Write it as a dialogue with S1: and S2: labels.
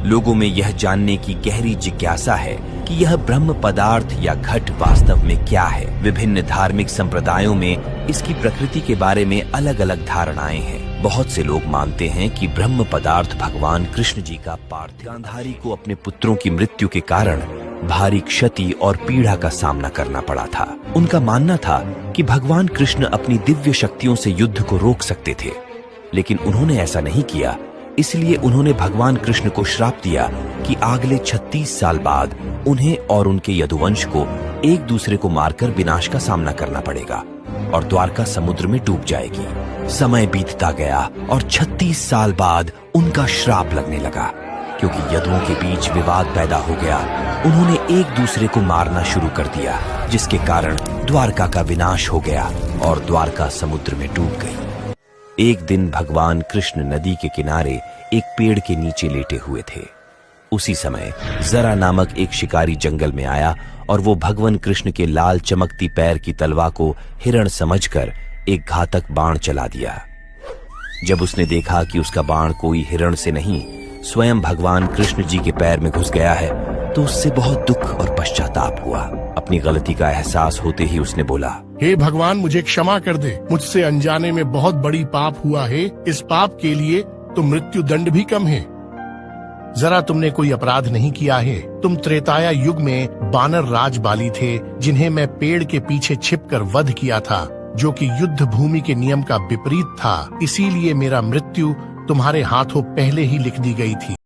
S1: लोगों में यह जानने की गहरी जिज्ञासा है कि यह ब्रह्म पदार्थ या घट वास्तव में क्या है। विभिन्न धार्मिक संप्रदायों में इसकी प्रकृति के बारे में अलग अलग धारणाएं हैं। बहुत से लोग मानते हैं कि ब्रह्म पदार्थ भगवान कृष्ण जी का पार्थिव। गांधारी को अपने पुत्रों की मृत्यु के कारण भारी क्षति और पीड़ा का सामना करना पड़ा था। उनका मानना था कि भगवान कृष्ण अपनी दिव्य शक्तियों से युद्ध को रोक सकते थे, लेकिन उन्होंने ऐसा नहीं किया। इसलिए उन्होंने भगवान कृष्ण को श्राप दिया कि अगले 36 साल बाद उन्हें और उनके यदुवंश को एक दूसरे को मारकर विनाश का सामना करना पड़ेगा और द्वारका समुद्र में डूब जाएगी। समय बीतता गया और 36 साल बाद उनका श्राप लगने लगा। क्योंकि यदुओं के बीच विवाद पैदा हो गया, उन्होंने एक दूसरे को मारना शुरू कर दिया, जिसके कारण द्वारका का विनाश हो गया और द्वारका समुद्र में डूब गई। एक दिन भगवान कृष्ण नदी के किनारे एक पेड़ के नीचे लेटे हुए थे। उसी समय जरा नामक एक शिकारी जंगल में आया और वो भगवान कृष्ण के लाल चमकती पैर की तलवार को हिरण समझकर एक घातक बाण चला दिया। जब उसने देखा कि उसका बाण कोई हिरण से नहीं, स्वयं भगवान कृष्ण जी के पैर में घुस गया है, तो उससे बहुत दुख और पश्चाताप हुआ। अपनी गलती का एहसास होते ही उसने बोला,
S2: हे भगवान, मुझे क्षमा कर दे। मुझसे अनजाने में बहुत बड़ी पाप हुआ है। इस पाप के लिए तो मृत्यु दंड भी कम है। जरा तुमने कोई अपराध नहीं किया है। तुम त्रेताया युग में बानर राज बाली थे, जिन्हें मैं पेड़ के पीछे छिपकर वध किया था, जो कि युद्ध भूमि के नियम का विपरीत था। इसीलिए मेरा मृत्यु तुम्हारे हाथों पहले ही लिख दी गई थी।